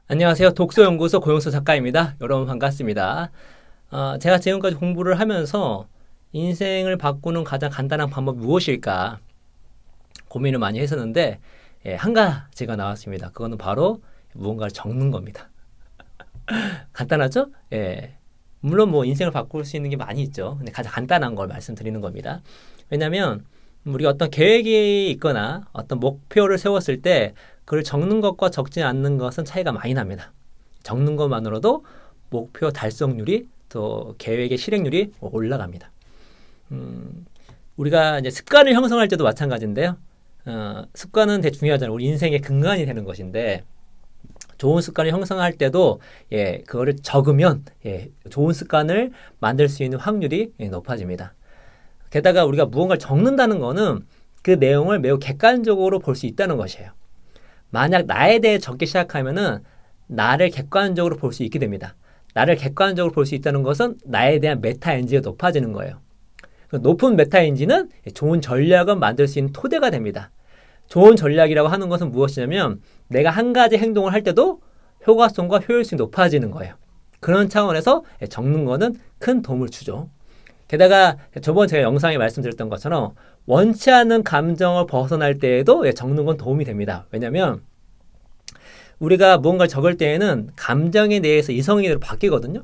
안녕하세요. 독서연구소 고용수 작가입니다. 여러분 반갑습니다. 제가 지금까지 공부를 하면서 인생을 바꾸는 가장 간단한 방법이 무엇일까 고민을 많이 했었는데 한 가지가 나왔습니다. 그거는 바로 무언가를 적는 겁니다. 간단하죠? 물론 뭐 인생을 바꿀 수 있는 게 많이 있죠. 근데 가장 간단한 걸 말씀드리는 겁니다. 왜냐하면 우리가 어떤 계획이 있거나 어떤 목표를 세웠을 때 그걸 적는 것과 적지 않는 것은 차이가 많이 납니다. 적는 것만으로도 목표 달성률이 또 계획의 실행률이 올라갑니다. 우리가 이제 습관을 형성할 때도 마찬가지인데요. 습관은 되게 중요하잖아요. 우리 인생의 근간이 되는 것인데 좋은 습관을 형성할 때도 그거를 적으면 좋은 습관을 만들 수 있는 확률이 높아집니다. 게다가 우리가 무언가를 적는다는 거는 그 내용을 매우 객관적으로 볼 수 있다는 것이에요. 만약 나에 대해 적기 시작하면은 나를 객관적으로 볼 수 있게 됩니다. 나를 객관적으로 볼 수 있다는 것은 나에 대한 메타인지가 높아지는 거예요. 높은 메타인지는 좋은 전략을 만들 수 있는 토대가 됩니다. 좋은 전략이라고 하는 것은 무엇이냐면 내가 한 가지 행동을 할 때도 효과성과 효율성이 높아지는 거예요. 그런 차원에서 적는 거는 큰 도움을 주죠. 게다가 저번 제가 영상에 말씀드렸던 것처럼 원치 않는 감정을 벗어날 때에도 적는 건 도움이 됩니다. 왜냐하면 우리가 무언가를 적을 때에는 감정에 대해서 이성으로 바뀌거든요.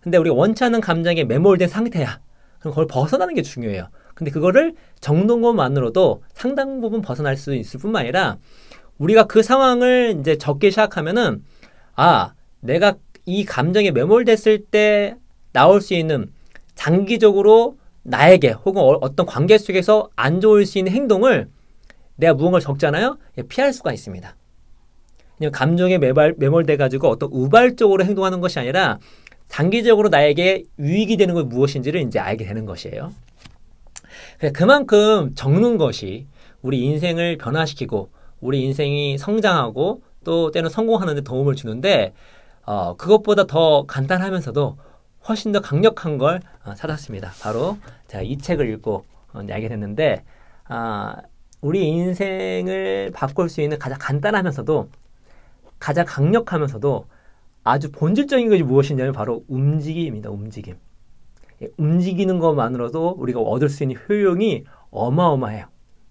근데 우리가 원치 않는 감정에 매몰된 상태야. 그럼 그걸 벗어나는 게 중요해요. 근데 그거를 적는 것만으로도 상당 부분 벗어날 수 있을 뿐만 아니라 우리가 그 상황을 이제 적기 시작하면은 내가 이 감정에 매몰됐을 때 나올 수 있는 장기적으로 나에게 혹은 어떤 관계 속에서 안 좋을 수 있는 행동을 내가 무언가를 적잖아요. 피할 수가 있습니다. 그냥 감정에 매몰돼가지고 어떤 우발적으로 행동하는 것이 아니라 장기적으로 나에게 유익이 되는 건 무엇인지를 이제 알게 되는 것이에요. 그만큼 적는 것이 우리 인생을 변화시키고 우리 인생이 성장하고 또 때는 성공하는 데 도움을 주는데 그것보다 더 간단하면서도 훨씬 더 강력한 걸 찾았습니다. 바로 제가 이 책을 읽고 알게 됐는데 우리 인생을 바꿀 수 있는 가장 간단하면서도 가장 강력하면서도 아주 본질적인 것이 무엇이냐면 바로 움직임입니다. 움직임. 움직이는 것만으로도 우리가 얻을 수 있는 효용이 어마어마해요.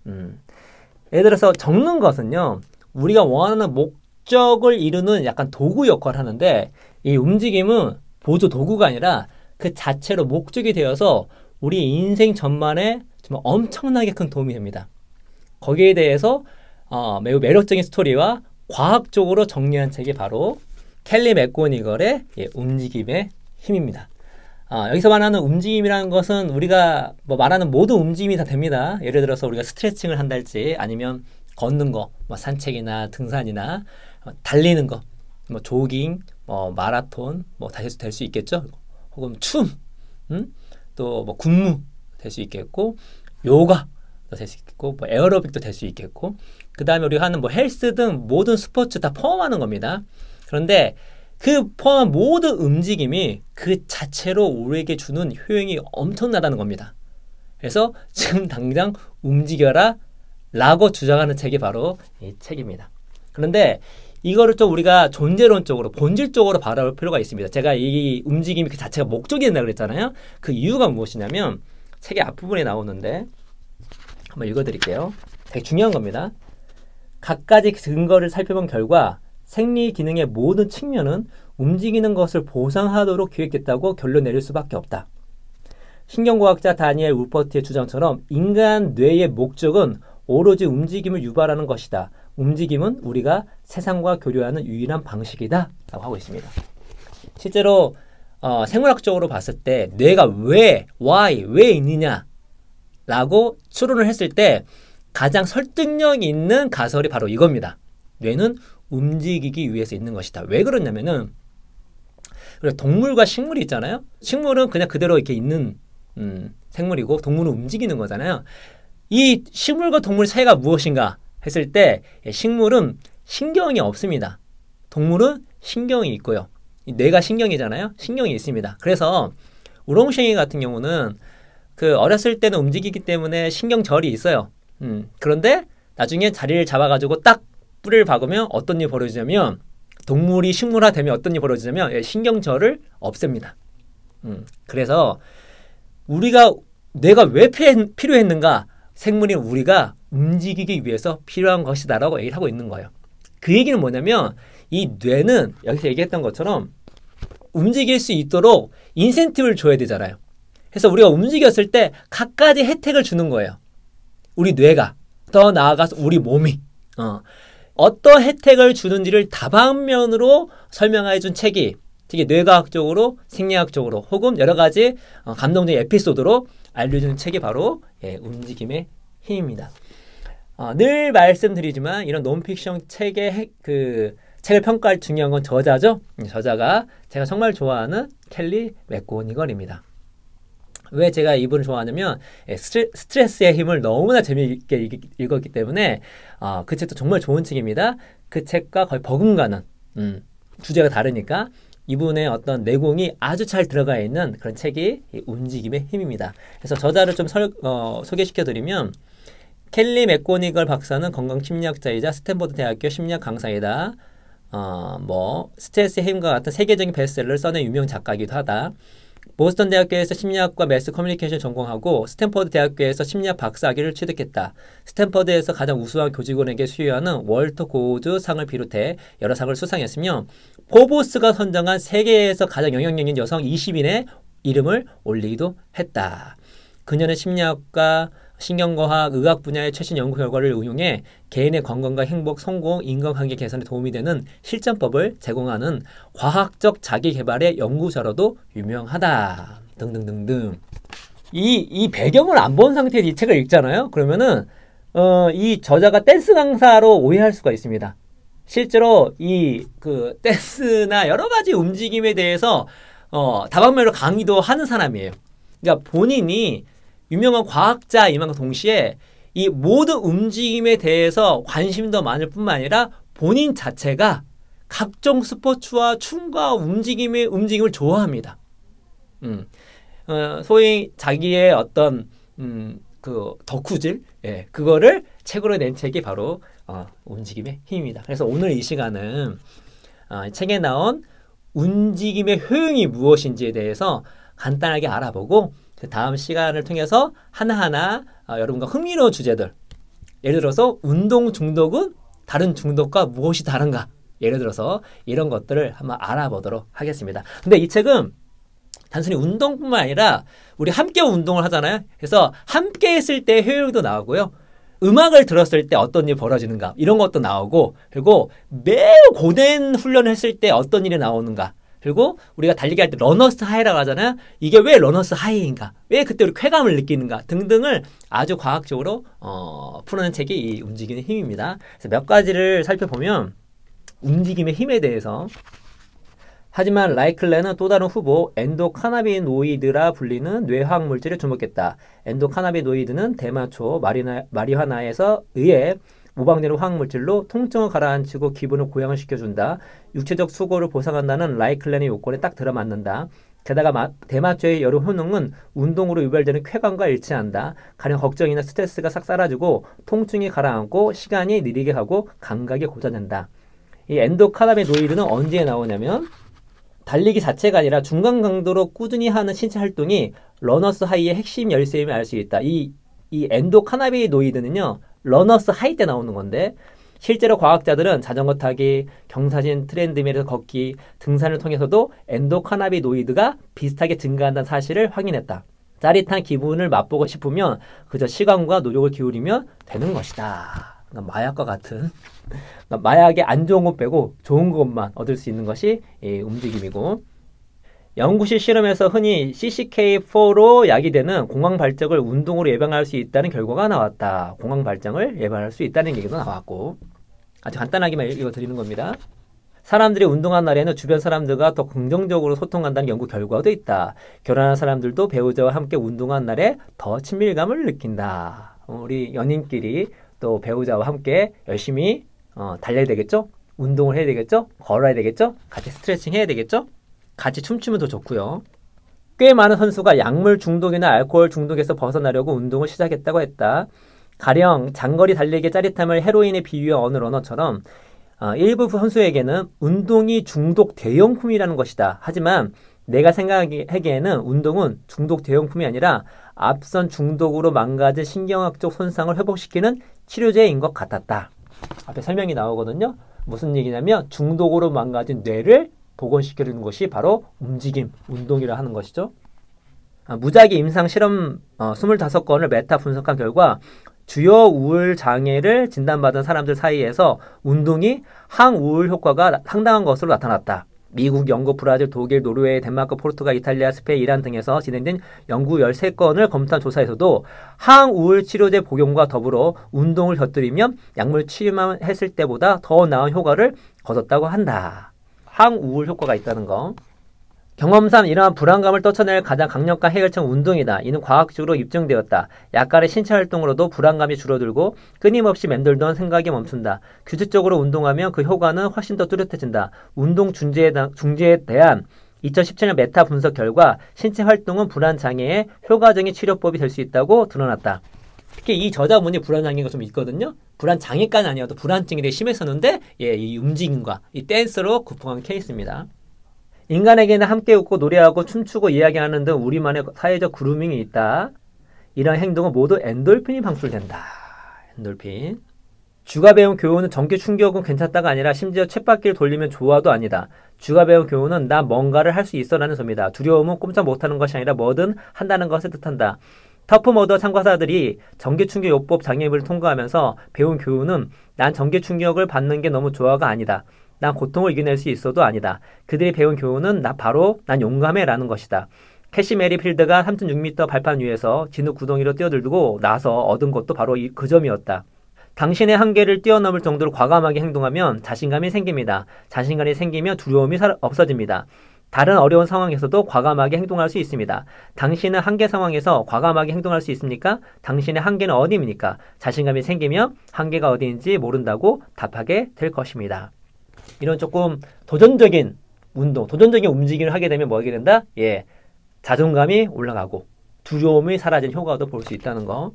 예를 들어서 적는 것은요. 우리가 원하는 목적을 이루는 약간 도구 역할을 하는데 이 움직임은 보조 도구가 아니라 그 자체로 목적이 되어서 우리 인생 전반에 정말 엄청나게 큰 도움이 됩니다. 거기에 대해서 매우 매력적인 스토리와 과학적으로 정리한 책이 바로 켈리 맥고니걸의 움직임의 힘입니다. 여기서 말하는 움직임이라는 것은 우리가 말하는 모든 움직임이 다 됩니다. 예를 들어서 우리가 스트레칭을 한달지 아니면 걷는 거, 산책이나 등산이나 달리는 거, 조깅, 마라톤, 다 될 수 있겠죠. 혹은 춤, 또 군무 될 수 있겠고, 요가 될 수 있겠고, 에어로빅도 될 수 있겠고, 그 다음에 우리가 하는 헬스 등 모든 스포츠 다 포함하는 겁니다. 그런데 그 포함한 모든 움직임이 그 자체로 우리에게 주는 효용이 엄청나다는 겁니다. 그래서 지금 당장 움직여라 라고 주장하는 책이 바로 이 책입니다. 그런데 이거를 좀 우리가 존재론적으로 본질적으로 바라볼 필요가 있습니다. 제가 이 움직임이 그 자체가 목적이 된다고 그랬잖아요. 그 이유가 무엇이냐면 책의 앞부분에 나오는데 한번 읽어드릴게요. 되게 중요한 겁니다. 갖가지 근거를 살펴본 결과 생리 기능의 모든 측면은 움직이는 것을 보상하도록 기획됐다고 결론 내릴 수밖에 없다. 신경과학자 다니엘 울퍼트의 주장처럼 인간 뇌의 목적은 오로지 움직임을 유발하는 것이다. 움직임은 우리가 세상과 교류하는 유일한 방식이다 라고 하고 있습니다. 실제로 생물학적으로 봤을 때 뇌가 왜 있느냐 라고 추론을 했을 때 가장 설득력 있는 가설이 바로 이겁니다. 뇌는 움직이기 위해서 있는 것이다. 왜 그러냐면은 동물과 식물이 있잖아요. 식물은 그냥 그대로 이렇게 있는 생물이고 동물은 움직이는 거잖아요. 이 식물과 동물 차이가 무엇인가 했을 때 식물은 신경이 없습니다. 동물은 신경이 있고요. 뇌가 신경이잖아요. 신경이 있습니다. 그래서 우렁쉥이 같은 경우는 어렸을 때는 움직이기 때문에 신경절이 있어요. 그런데 나중에 자리를 잡아가지고 딱 뿌리를 박으면 어떤 일이 벌어지냐면 동물이 식물화되면 어떤 일이 벌어지냐면 신경절을 없앱니다. 그래서 우리가 뇌가 왜 필요했는가? 생물인 우리가 움직이기 위해서 필요한 것이다라고 얘기를 하고 있는 거예요. 그 얘기는 뭐냐면 이 뇌는 여기서 얘기했던 것처럼 움직일 수 있도록 인센티브를 줘야 되잖아요. 그래서 우리가 움직였을 때 갖가지 혜택을 주는 거예요. 우리 뇌가 더 나아가서 우리 몸이 어떤 혜택을 주는지를 다방면으로 설명해 준 책이 되게 뇌과학적으로 생리학적으로 혹은 여러 가지 감동적인 에피소드로 알려주는 책이 바로 움직임의 힘입니다. 늘 말씀드리지만 이런 논픽션 책의 책을 평가할 중요한 건 저자죠. 저자가 제가 정말 좋아하는 켈리 맥고니걸입니다. 왜 제가 이분을 좋아하냐면 스트레스의 힘을 너무나 재미있게 읽었기 때문에 그 책도 정말 좋은 책입니다. 그 책과 거의 버금가는 주제가 다르니까 이분의 어떤 내공이 아주 잘 들어가 있는 그런 책이 움직임의 힘입니다. 그래서 저자를 좀 소개시켜드리면 켈리 맥고니걸 박사는 건강심리학자이자 스탠퍼드 대학교 심리학 강사이다. 스트레스의 힘과 같은 세계적인 베스트셀러를 써낸 유명 작가이기도 하다. 보스턴 대학교에서 심리학과 매스 커뮤니케이션 전공하고 스탠퍼드 대학교에서 심리학 박사학위를 취득했다. 스탠퍼드에서 가장 우수한 교직원에게 수여하는 월터 고우즈 상을 비롯해 여러 상을 수상했으며 포브스가 선정한 세계에서 가장 영향력 있는 여성 20인의 이름을 올리기도 했다. 그녀는 심리학과 신경과학, 의학 분야의 최신 연구 결과를 응용해 개인의 건강과 행복, 성공, 인간관계 개선에 도움이 되는 실전법을 제공하는 과학적 자기개발의 연구자로도 유명하다. 등등등등. 이 배경을 안 본 상태에서 이 책을 읽잖아요. 그러면은 이 저자가 댄스 강사로 오해할 수가 있습니다. 실제로 댄스나 여러 가지 움직임에 대해서 다방면으로 강의도 하는 사람이에요. 그러니까 본인이 유명한 과학자임과 동시에 이 모든 움직임에 대해서 관심도 많을 뿐만 아니라 본인 자체가 각종 스포츠와 춤과 움직임을 좋아합니다. 소위 자기의 어떤 덕후질, 그거를 책으로 낸 책이 바로 움직임의 힘입니다. 그래서 오늘 이 시간은 책에 나온 움직임의 효용이 무엇인지에 대해서 간단하게 알아보고 그 다음 시간을 통해서 하나하나 여러분과 흥미로운 주제들, 예를 들어서 운동 중독은 다른 중독과 무엇이 다른가, 예를 들어서 이런 것들을 한번 알아보도록 하겠습니다. 근데 이 책은 단순히 운동뿐만 아니라 우리 함께 운동을 하잖아요. 그래서 함께 했을 때 효율도 나오고요. 음악을 들었을 때 어떤 일이 벌어지는가 이런 것도 나오고, 그리고 매우 고된 훈련을 했을 때 어떤 일이 나오는가, 그리고 우리가 달리기 할 때 러너스 하이라고 하잖아요. 이게 왜 러너스 하이인가, 왜 그때 우리 쾌감을 느끼는가 등등을 아주 과학적으로 풀어낸 책이 이 움직이는 힘입니다. 그래서 몇 가지를 살펴보면 움직임의 힘에 대해서, 하지만 라이클레는 또 다른 후보 엔도카나비노이드라 불리는 뇌화학 물질에 주목했다. 엔도카나비노이드는 대마초, 마리화나에서 의해 모방되는 화학물질로 통증을 가라앉히고 기분을 고양을 시켜준다. 육체적 수고를 보상한다는 라이클렌의 요건에 딱 들어맞는다. 게다가 대마초의 여러 효능은 운동으로 유발되는 쾌감과 일치한다. 가령 걱정이나 스트레스가 싹 사라지고 통증이 가라앉고 시간이 느리게 가고 감각이 고전된다. 이 엔도카나비노이드는 언제 나오냐면 달리기 자체가 아니라 중간 강도로 꾸준히 하는 신체 활동이 러너스 하이의 핵심 열쇠임을 알 수 있다. 이 엔도카나비노이드는요, 러너스 하이 때 나오는 건데, 실제로 과학자들은 자전거 타기, 경사진 트렌드밀에서 걷기, 등산을 통해서도 엔도카나비노이드가 비슷하게 증가한다는 사실을 확인했다. 짜릿한 기분을 맛보고 싶으면 그저 시간과 노력을 기울이면 되는 것이다. 그러니까 마약과 같은, 그러니까 마약에 안 좋은 것 빼고 좋은 것만 얻을 수 있는 것이 움직임이고, 연구실 실험에서 흔히 CCK4로 야기되는 공황 발작을 운동으로 예방할 수 있다는 결과가 나왔다. 공황 발작을 예방할 수 있다는 얘기도 나왔고, 아주 간단하게만 읽어드리는 겁니다. 사람들이 운동한 날에는 주변 사람들과 더 긍정적으로 소통한다는 연구 결과도 있다. 결혼한 사람들도 배우자와 함께 운동한 날에 더 친밀감을 느낀다. 우리 연인끼리 또 배우자와 함께 열심히 달려야 되겠죠? 운동을 해야 되겠죠? 걸어야 되겠죠? 같이 스트레칭 해야 되겠죠? 같이 춤추면 더 좋고요. 꽤 많은 선수가 약물 중독이나 알코올 중독에서 벗어나려고 운동을 시작했다고 했다. 가령 장거리 달리기의 짜릿함을 헤로인에 비유한 어느 러너처럼 일부 선수에게는 운동이 중독 대용품이라는 것이다. 하지만 내가 생각하기에는 운동은 중독 대용품이 아니라 앞선 중독으로 망가진 신경학적 손상을 회복시키는 치료제인 것 같았다. 앞에 설명이 나오거든요. 무슨 얘기냐면 중독으로 망가진 뇌를 복원시켜주는 것이 바로 움직임, 운동이라 하는 것이죠. 무작위 임상 실험 25건을 메타 분석한 결과 주요 우울 장애를 진단받은 사람들 사이에서 운동이 항우울 효과가 상당한 것으로 나타났다. 미국, 영국, 브라질, 독일, 노르웨이, 덴마크, 포르투갈, 이탈리아, 스페인, 이란 등에서 진행된 연구 13건을 검토한 조사에서도 항우울 치료제 복용과 더불어 운동을 곁들이면 약물 치료만 했을 때보다 더 나은 효과를 거뒀다고 한다. 항우울 효과가 있다는 거. 경험상 이러한 불안감을 떨쳐낼 가장 강력한 해결책은 운동이다. 이는 과학적으로 입증되었다. 약간의 신체 활동으로도 불안감이 줄어들고 끊임없이 맴돌던 생각이 멈춘다. 규칙적으로 운동하면 그 효과는 훨씬 더 뚜렷해진다. 운동 중지에 대한 2017년 메타 분석 결과 신체 활동은 불안 장애의 효과적인 치료법이 될 수 있다고 드러났다. 특히 이 저자분이 불안 장애가 좀 있거든요. 불안 장애까지 아니어도 불안증이 되게 심했었는데 이 움직임과 이 댄스로 극복한 케이스입니다. 인간에게는 함께 웃고 노래하고 춤추고 이야기하는 등 우리만의 사회적 그루밍이 있다. 이런 행동은 모두 엔돌핀이 방출된다. 엔돌핀. 쥐가 배운 교훈은 전기 충격은 괜찮다가 아니라 심지어 쳇바퀴를 돌리면 좋아도 아니다. 쥐가 배운 교훈은 나 뭔가를 할 수 있어라는 소리다. 두려움은 꼼짝 못하는 것이 아니라 뭐든 한다는 것을 뜻한다. 터프머더 참가자들이 전기충격요법 장애물을 통과하면서 배운 교훈은 난 전기충격을 받는 게 너무 좋아가 아니다. 난 고통을 이겨낼 수 있어도 아니다. 그들이 배운 교훈은 난 용감해 라는 것이다. 캐시 메리 필드가 3.6m 발판 위에서 진흙 구덩이로 뛰어들고 나서 얻은 것도 바로 그 점이었다. 당신의 한계를 뛰어넘을 정도로 과감하게 행동하면 자신감이 생깁니다. 자신감이 생기면 두려움이 없어집니다. 다른 어려운 상황에서도 과감하게 행동할 수 있습니다. 당신은 한계 상황에서 과감하게 행동할 수 있습니까? 당신의 한계는 어디입니까? 자신감이 생기면 한계가 어디인지 모른다고 답하게 될 것입니다. 이런 조금 도전적인 운동, 도전적인 움직임을 하게 되면 뭐 하게 된다? 자존감이 올라가고 두려움이 사라진 효과도 볼 수 있다는 거.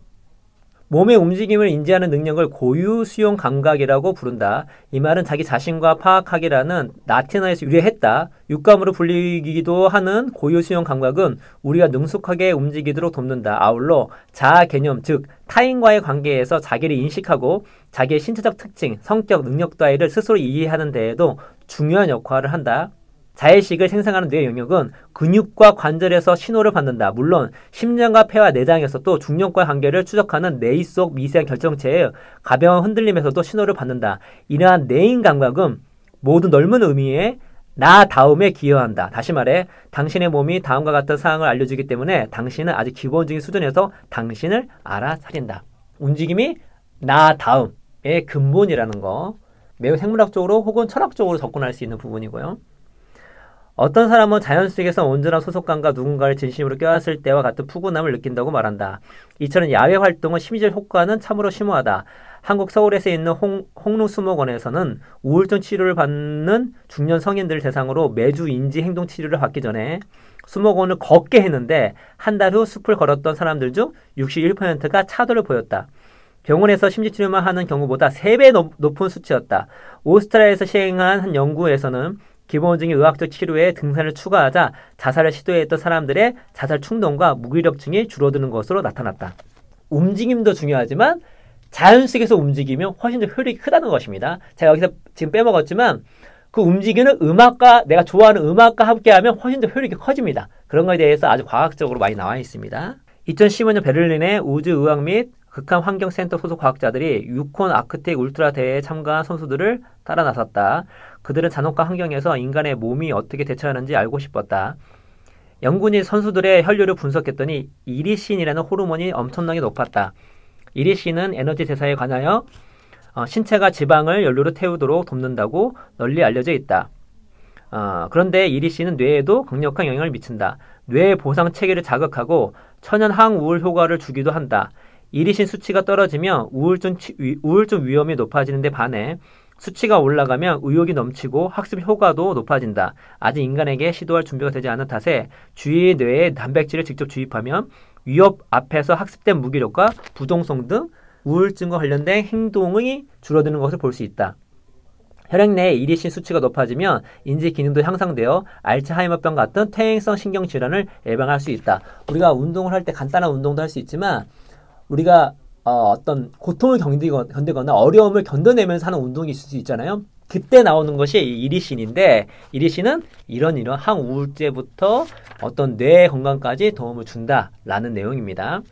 몸의 움직임을 인지하는 능력을 고유 수용 감각이라고 부른다. 이 말은 자기 자신과 파악하기라는 라틴어에서 유래했다. 육감으로 불리기도 하는 고유 수용 감각은 우리가 능숙하게 움직이도록 돕는다. 아울러 자아 개념, 즉 타인과의 관계에서 자기를 인식하고 자기의 신체적 특징, 성격, 능력 따위를 스스로 이해하는 데에도 중요한 역할을 한다. 자의식을 생성하는 뇌 영역은 근육과 관절에서 신호를 받는다. 물론 심장과 폐와 내장에서도 중력과의 관계를 추적하는 뇌 속 미세한 결정체의 가벼운 흔들림에서도 신호를 받는다. 이러한 뇌인 감각은 모두 넓은 의미의 나 다음에 기여한다. 다시 말해 당신의 몸이 다음과 같은 사항을 알려주기 때문에 당신은 아주 기본적인 수준에서 당신을 알아차린다. 움직임이 나 다음의 근본이라는 거. 매우 생물학적으로 혹은 철학적으로 접근할 수 있는 부분이고요. 어떤 사람은 자연 속에서 온전한 소속감과 누군가를 진심으로 껴안을 때와 같은 푸근함을 느낀다고 말한다. 이처럼 야외 활동의 심리적 효과는 참으로 심오하다. 한국 서울에서 있는 홍루수목원에서는 우울증 치료를 받는 중년 성인들을 대상으로 매주 인지 행동 치료를 받기 전에 수목원을 걷게 했는데 한 달 후 숲을 걸었던 사람들 중 61%가 차도를 보였다. 병원에서 심리치료만 하는 경우보다 3배 높은 수치였다. 오스트리아에서 시행한 한 연구에서는 기본적인 의학적 치료에 등산을 추가하자 자살을 시도했던 사람들의 자살 충동과 무기력증이 줄어드는 것으로 나타났다. 움직임도 중요하지만 자연 속에서 움직이면 훨씬 더 효력이 크다는 것입니다. 제가 여기서 지금 빼먹었지만 그 움직이는 음악과 내가 좋아하는 음악과 함께하면 훨씬 더 효력이 커집니다. 그런 것에 대해서 아주 과학적으로 많이 나와 있습니다. 2015년 베를린의 우주의학 및 극한환경센터 소속 과학자들이 유콘 아크틱 울트라 대회에 참가한 선수들을 따라 나섰다. 그들은 잔혹한 환경에서 인간의 몸이 어떻게 대처하는지 알고 싶었다. 연구진이 선수들의 혈류를 분석했더니 이리신이라는 호르몬이 엄청나게 높았다. 이리신은 에너지 대사에 관하여 신체가 지방을 연료로 태우도록 돕는다고 널리 알려져 있다. 그런데 이리신은 뇌에도 강력한 영향을 미친다. 뇌 보상 체계를 자극하고 천연 항우울 효과를 주기도 한다. 이리신 수치가 떨어지면 우울증 위험이 높아지는 데 반해 수치가 올라가면 의욕이 넘치고 학습 효과도 높아진다. 아직 인간에게 시도할 준비가 되지 않은 탓에 주위의 뇌에 단백질을 직접 주입하면 위협 앞에서 학습된 무기력과 부동성 등 우울증과 관련된 행동이 줄어드는 것을 볼 수 있다. 혈액 내에 이리신 수치가 높아지면 인지 기능도 향상되어 알츠하이머병 같은 퇴행성 신경질환을 예방할 수 있다. 우리가 운동을 할 때 간단한 운동도 할 수 있지만 우리가 어떤 고통을 견디거나 어려움을 견뎌내면서 하는 운동이 있을 수 있잖아요. 그때 나오는 것이 이리신인데 이리신은 이런 항우울제부터 어떤 뇌 건강까지 도움을 준다라는 내용입니다.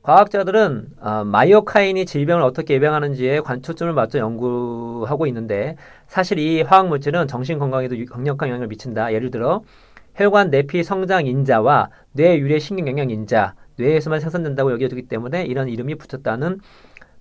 과학자들은 마이오카인이 질병을 어떻게 예방하는지에 초점을 맞춰 연구하고 있는데 사실 이 화학물질은 정신 건강에도 강력한 영향을 미친다. 예를 들어 혈관 내피 성장 인자와 뇌 유래 신경 영양 인자, 뇌에서만 생산된다고 여겨지기 때문에 이런 이름이 붙였다는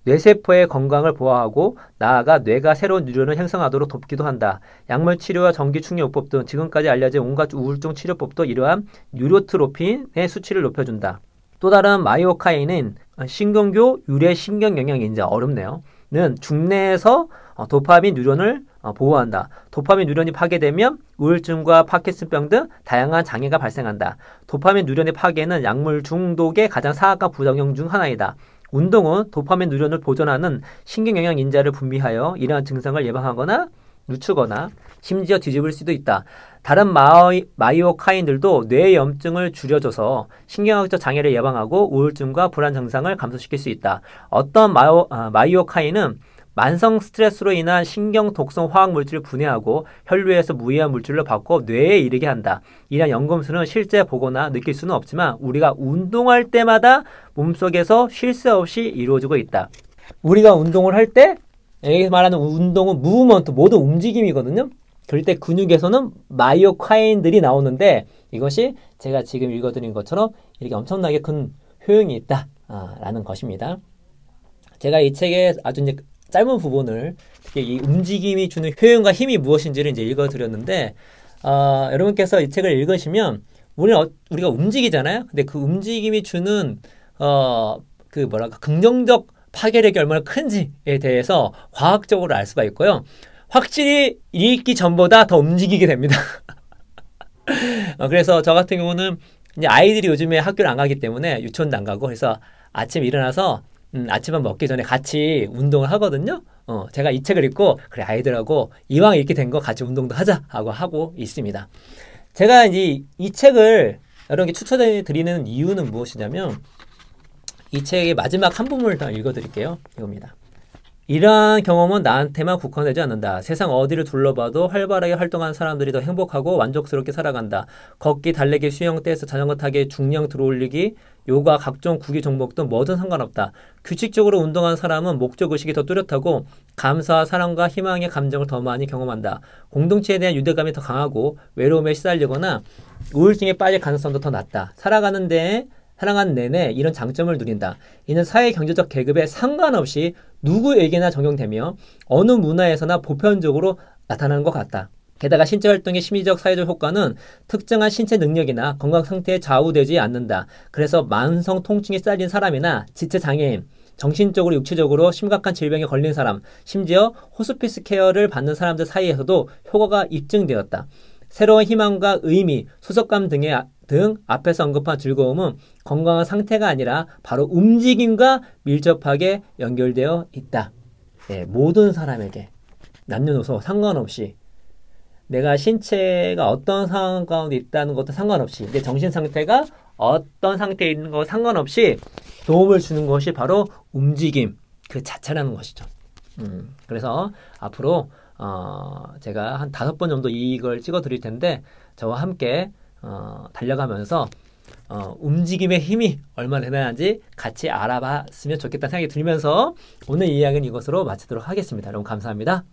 뇌세포의 건강을 보호하고 나아가 뇌가 새로운 뉴런을 형성하도록 돕기도 한다. 약물 치료와 전기 충격요법 등 지금까지 알려진 온갖 우울증 치료법도 이러한 뉴로트로핀의 수치를 높여준다. 또 다른 마이오카인은 신경교 유래 신경 영양 인자 어렵네요. 는 중뇌에서 도파민 뉴런을 보호한다. 도파민 뉴런이 파괴되면 우울증과 파킨슨병 등 다양한 장애가 발생한다. 도파민 뉴런의 파괴는 약물 중독의 가장 사악한 부작용 중 하나이다. 운동은 도파민 뉴런을 보존하는 신경영양 인자를 분비하여 이러한 증상을 예방하거나 늦추거나 심지어 뒤집을 수도 있다. 다른 마이오카인들도 뇌 염증을 줄여줘서 신경학적 장애를 예방하고 우울증과 불안 증상을 감소시킬 수 있다. 어떤 마이오카인은 만성 스트레스로 인한 신경 독성 화학 물질을 분해하고 혈류에서 무해한 물질로 바꿔 뇌에 이르게 한다. 이러한 연금술은 실제 보거나 느낄 수는 없지만 우리가 운동할 때마다 몸속에서 쉴 새 없이 이루어지고 있다. 우리가 운동을 할 때 여기 말하는 운동은 무브먼트, 모든 움직임이거든요. 그럴 때 근육에서는 마이오카인들이 나오는데 이것이 제가 지금 읽어드린 것처럼 이렇게 엄청나게 큰 효용이 있다 라는 것입니다. 제가 이 책에 아주 이제 짧은 부분을 특히 이 움직임이 주는 효용과 힘이 무엇인지를 이제 읽어드렸는데 여러분께서 이 책을 읽으시면 우리가 움직이잖아요. 근데 그 움직임이 주는 긍정적 파괴력이 얼마나 큰지에 대해서 과학적으로 알 수가 있고요. 확실히 읽기 전보다 더 움직이게 됩니다. 그래서 저 같은 경우는 이제 아이들이 요즘에 학교를 안 가기 때문에 유치원도 안 가고 그래서 아침에 일어나서 아침밥 먹기 전에 같이 운동을 하거든요. 제가 이 책을 읽고 그래 아이들하고 이왕 이렇게 된 거 같이 운동도 하자 하고 있습니다. 제가 이제 이 책을 여러분께 추천해 드리는 이유는 무엇이냐면 이 책의 마지막 한 부분을 더 읽어드릴게요. 이겁니다. 이러한 경험은 나한테만 국한되지 않는다. 세상 어디를 둘러봐도 활발하게 활동하는 사람들이 더 행복하고 만족스럽게 살아간다. 걷기, 달리기, 수영, 댄스, 자전거 타기, 중량 들어올리기, 요가, 각종 구기 종목 등 뭐든 상관없다. 규칙적으로 운동하는 사람은 목적의식이 더 뚜렷하고 감사와 사랑과 희망의 감정을 더 많이 경험한다. 공동체에 대한 유대감이 더 강하고 외로움에 시달리거나 우울증에 빠질 가능성도 더 낮다. 살아가는 내내 이런 장점을 누린다. 이는 사회 경제적 계급에 상관없이 누구에게나 적용되며 어느 문화에서나 보편적으로 나타나는 것 같다. 게다가 신체 활동의 심리적 사회적 효과는 특정한 신체 능력이나 건강 상태에 좌우되지 않는다. 그래서 만성 통증에 쌓인 사람이나 지체 장애인, 정신적으로 육체적으로 심각한 질병에 걸린 사람, 심지어 호스피스 케어를 받는 사람들 사이에서도 효과가 입증되었다. 새로운 희망과 의미, 소속감 등 앞에서 언급한 즐거움은 건강한 상태가 아니라 바로 움직임과 밀접하게 연결되어 있다. 네, 모든 사람에게 남녀노소 상관없이 내가 신체가 어떤 상황 가운데 있다는 것도 상관없이 내 정신 상태가 어떤 상태에 있는 것 상관없이 도움을 주는 것이 바로 움직임 그 자체라는 것이죠. 그래서 앞으로 제가 한 5번 정도 이걸 찍어 드릴 텐데 저와 함께 달려가면서 움직임의 힘이 얼마나 대단한지 같이 알아봤으면 좋겠다는 생각이 들면서 오늘 이야기는 이것으로 마치도록 하겠습니다. 여러분 감사합니다.